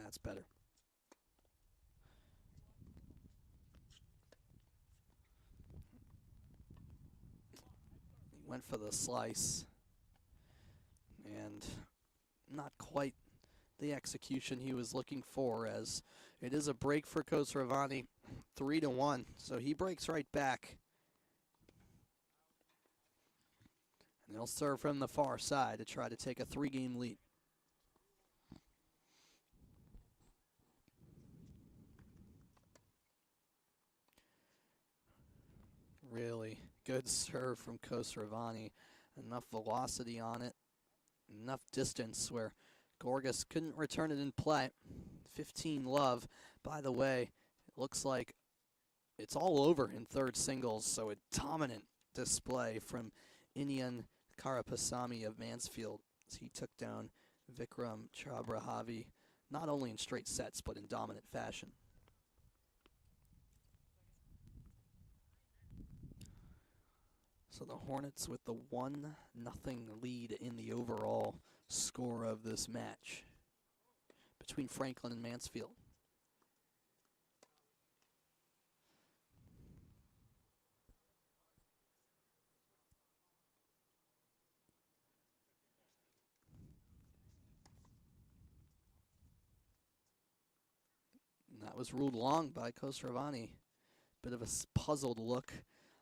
That's better. He went for the slice. And not quite the execution he was looking for, as it is a break for Khosravani, 3-1. So he breaks right back. And he'll serve from the far side to try to take a 3-game lead. Really good serve from Khosravani. Enough velocity on it, enough distance where Gorgas couldn't return it in play. 15 love. By the way, it looks like it's all over in third singles, so a dominant display from Inian Karapasamy of Mansfield as he took down Vikram Chabrahavi, not only in straight sets, but in dominant fashion. So the Hornets with the 1-0 lead in the overall score of this match between Franklin and Mansfield. And that was ruled long by Khosravani. Bit of a puzzled look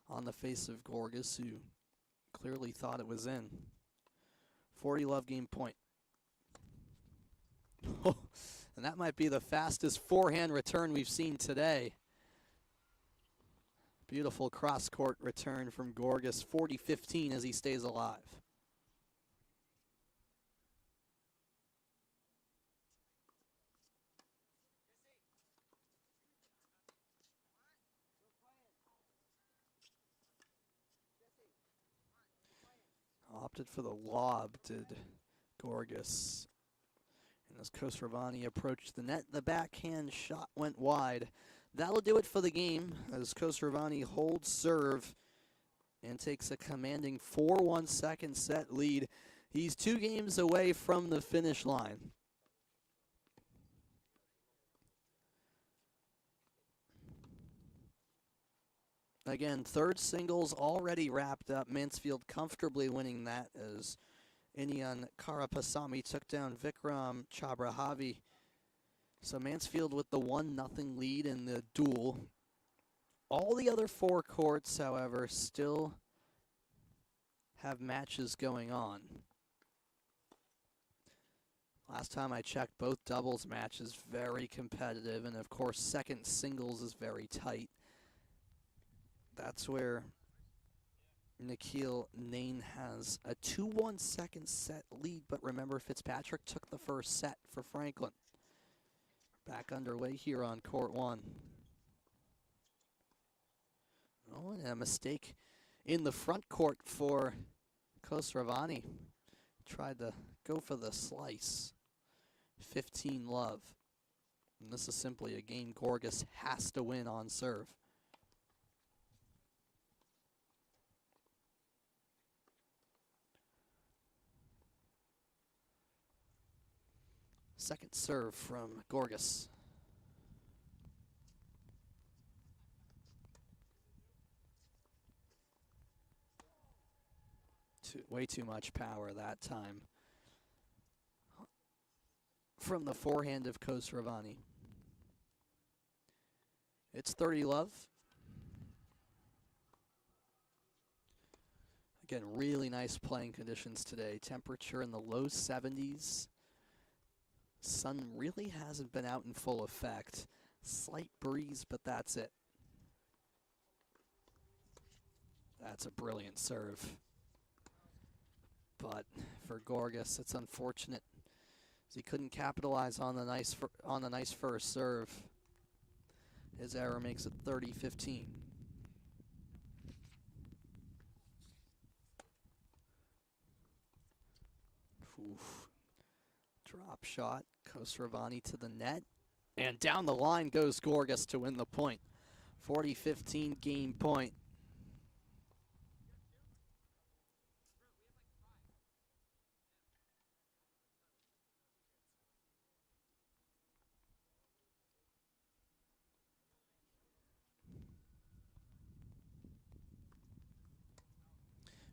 on the face of Gorgas, who clearly thought it was in. 40 love game point. And that might be the fastest forehand return we've seen today. Beautiful cross-court return from Gorgas, 40-15 as he stays alive. Opted for the lob, did Gorgas. And as Khosravani approached the net, the backhand shot went wide. That'll do it for the game as Khosravani holds serve and takes a commanding 4-1 second set lead. He's 2 games away from the finish line. Again, third singles already wrapped up. Mansfield comfortably winning that as Inian Karapasamy took down Vikram Chabrahavi. So Mansfield with the 1-0 lead in the duel. All the other 4 courts, however, still have matches going on. Last time I checked, both doubles matches very competitive, and of course second singles is very tight. That's where Nikhil Nain has a 2-1 second set lead, but remember Fitzpatrick took the first set for Franklin. Back underway here on court 1. Oh, and a mistake in the front court for Khosravani. Tried to go for the slice. 15 love. And this is simply a game Gorgas has to win on serve. Second serve from Gorgas. Way too much power that time from the forehand of Khosravani. It's 30 love. Again, really nice playing conditions today. Temperature in the low 70s. Sun really hasn't been out in full effect. Slight breeze, but that's it. That's a brilliant serve. But for Gorgas, it's unfortunate as he couldn't capitalize on the nice first serve. His error makes it 30-15. Oof. Drop shot, Khosravani to the net, and down the line goes Gorgas to win the point. 40-15 game point.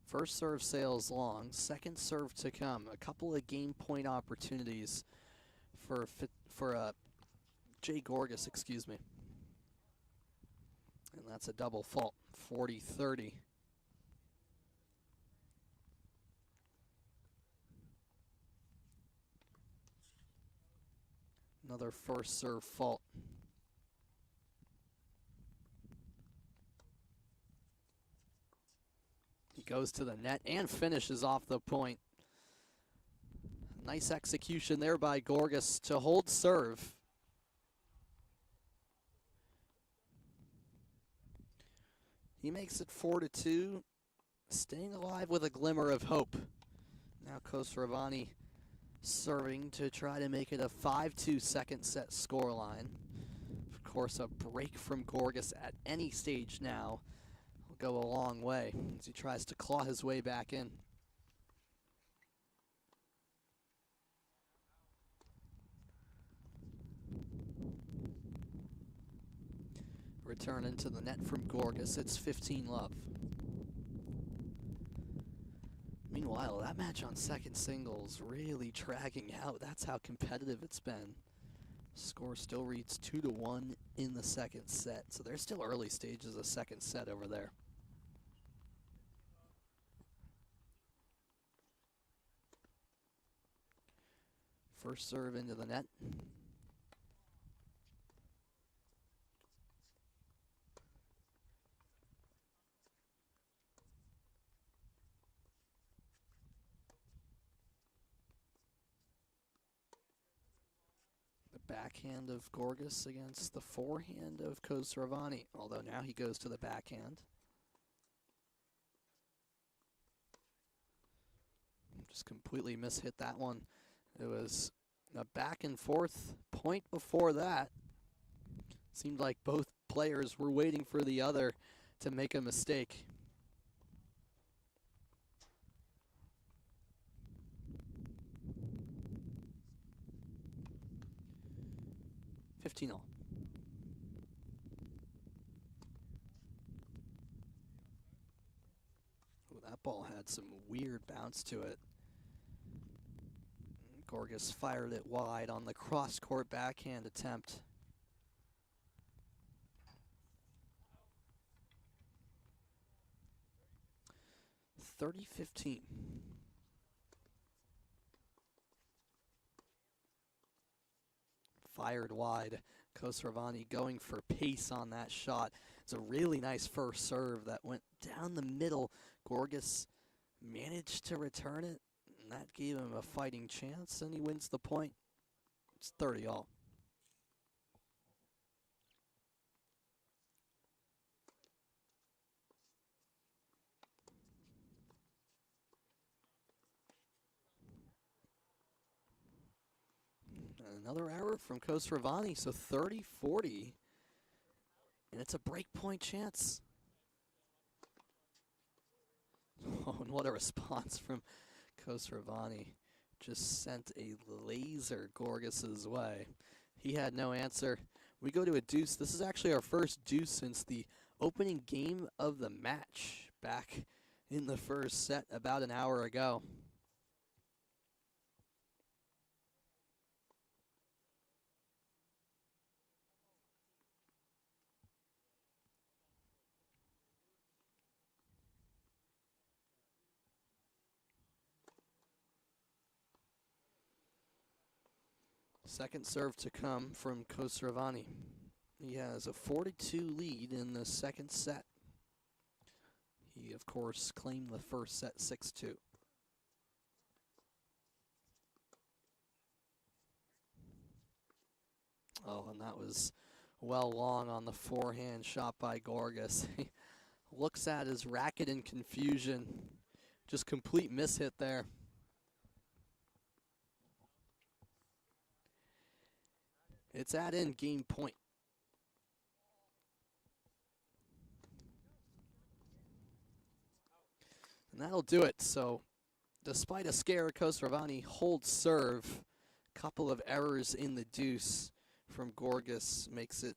First serve sails long, second serve to come. A couple of game point opportunities for Jay Gorgas, excuse me. And that's a double fault, 40-30. Another first serve fault. Goes to the net and finishes off the point. Nice execution there by Gorgas to hold serve. He makes it 4-2, staying alive with a glimmer of hope. Now Khosravani serving to try to make it a 5-2 second set scoreline. Of course, a break from Gorgas at any stage now will go a long way as he tries to claw his way back in. Return into the net from Gorgas. It's 15-love. Meanwhile, that match on second singles really dragging out. That's how competitive it's been. Score still reads 2-1 in the second set. So there's still early stages of second set over there. First serve into the net. Backhand of Gorgas against the forehand of Khosravani, although now he goes to the backhand. Just completely mishit that one. It was a back and forth point before that. Seemed like both players were waiting for the other to make a mistake. $15 all. Ooh, that ball had some weird bounce to it. Gorgas fired it wide on the cross-court backhand attempt. $30-15. Fired wide. Khosravani going for pace on that shot. It's a really nice first serve that went down the middle. Gorgas managed to return it, and that gave him a fighting chance, and he wins the point. It's 30 all. Another error from Khosravani, so 30-40. And it's a break point chance. Oh, and what a response from Khosravani. Just sent a laser Gorgas's way. He had no answer. We go to a deuce. This is actually our first deuce since the opening game of the match back in the first set about an hour ago. Second serve to come from Khosravani. He has a 4-2 lead in the second set. He, of course, claimed the first set 6-2. Oh, and that was well long on the forehand shot by Gorgas. He looks at his racket in confusion. Just complete mishit there. It's at in game point. And that'll do it. So despite a scare, Khosravani holds serve. Couple of errors in the deuce from Gorgas makes it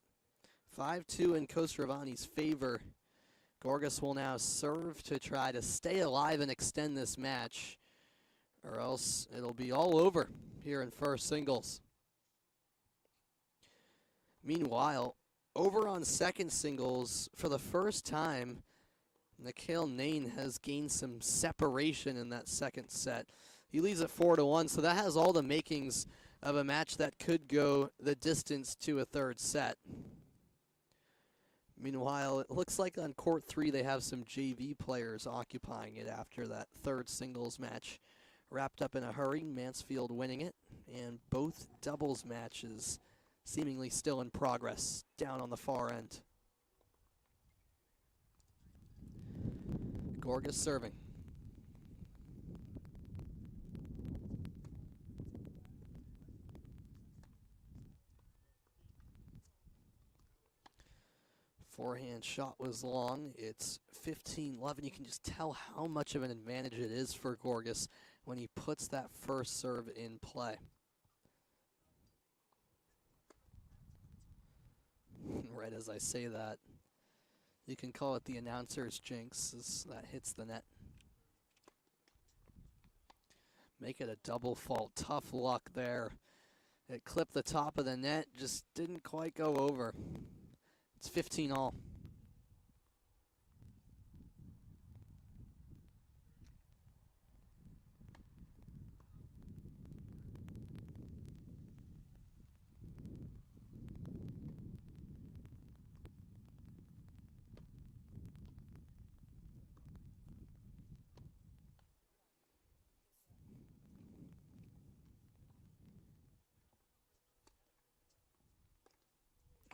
5-2 in Khosravani's favor. Gorgas will now serve to try to stay alive and extend this match, or else it'll be all over here in first singles. Meanwhile, over on second singles, for the first time, Nikhil Nain has gained some separation in that second set. He leads at 4-1, so that has all the makings of a match that could go the distance to a third set. Meanwhile, it looks like on court 3 they have some JV players occupying it after that third singles match wrapped up in a hurry, Mansfield winning it, and both doubles matches seemingly still in progress down on the far end. Gorgas serving. Forehand shot was long. It's 15-11. You can just tell how much of an advantage it is for Gorgas when he puts that first serve in play. Right as I say that, you can call it the announcer's jinx as that hits the net. Make it a double fault. Tough luck there. It clipped the top of the net, just didn't quite go over. It's 15-all.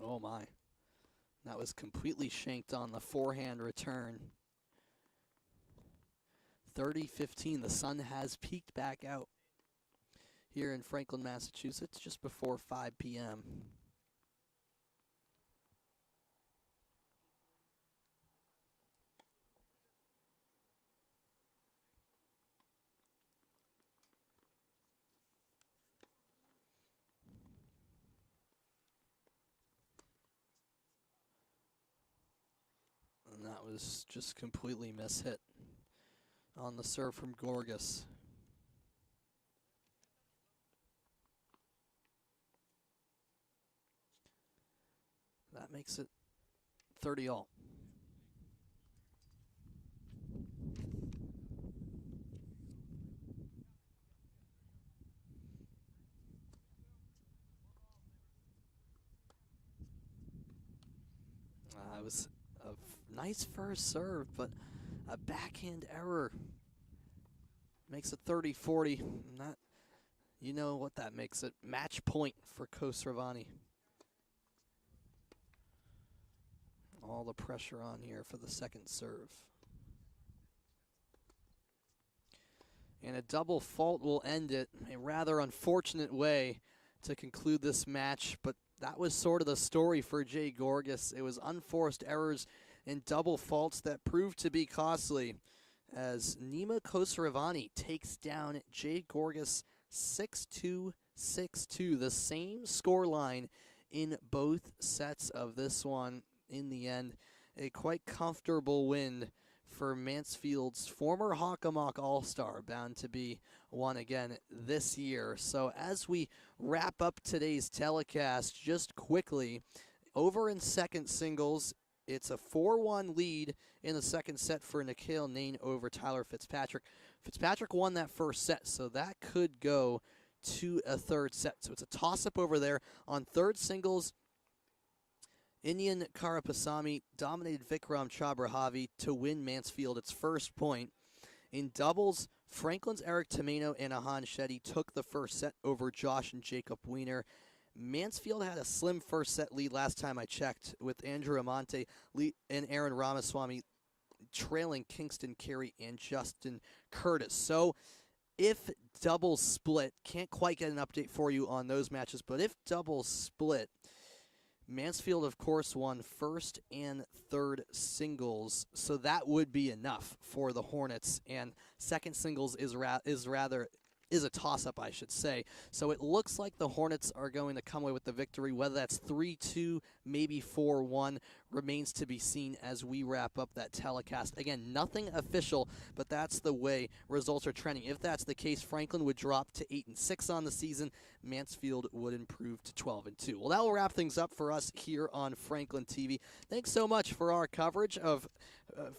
Oh my. That was completely shanked on the forehand return. 30-15. The sun has peaked back out here in Franklin, Massachusetts, just before 5 p.m. And that was just completely mishit on the serve from Gorgas. That makes it 30-all. It was a nice first serve, but a backhand error makes it 30-40. Not, you know what that makes it. Match point for Khosravani. All the pressure on here for the second serve. And a double fault will end it. A rather unfortunate way to conclude this match, but that was sort of the story for Jay Gorgas. It was unforced errors and double faults that proved to be costly as Nima Khosravani takes down Jay Gorgas 6-2, 6-2. The same score line in both sets of this one. In the end, a quite comfortable win for Mansfield's former Hockomock All-Star, bound to be one again this year. So as we wrap up today's telecast, just quickly, over in second singles, it's a 4-1 lead in the second set for Nikhil Nain over Tyler Fitzpatrick. Fitzpatrick won that first set, so that could go to a third set. So it's a toss-up over there. On third singles, Indian Karapasamy dominated Vikram Chabrahavi to win Mansfield its first point. In doubles, Franklin's Eric Tomeno and Ahan Shetty took the first set over Josh and Jacob Wiener. Mansfield had a slim first set lead last time I checked, with Andrew Amante and Aaron Ramaswamy trailing Kingston Carey and Justin Curtis. So if doubles split, can't quite get an update for you on those matches, but if doubles split, Mansfield, of course, won first and third singles, so that would be enough for the Hornets. And second singles is a toss-up, I should say. So it looks like the Hornets are going to come away with the victory. Whether that's 3-2, maybe 4-1, remains to be seen as we wrap up that telecast. Again, nothing official, but that's the way results are trending. If that's the case, Franklin would drop to 8-6 on the season. Mansfield would improve to 12-2. Well, that will wrap things up for us here on Franklin TV. Thanks so much for our coverage of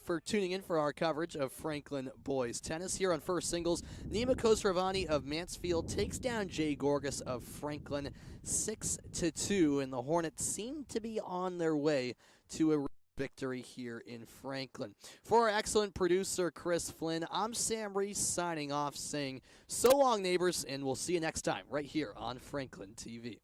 for tuning in for our coverage of Franklin boys tennis. Here on First Singles, Nima Khosravani of Mansfield takes down Jay Gorgas of Franklin 6-2, and the Hornets seem to be on their way to a victory here in Franklin. For our excellent producer, Chris Flynn, I'm Sam Reese signing off saying so long, neighbors, and we'll see you next time right here on Franklin TV.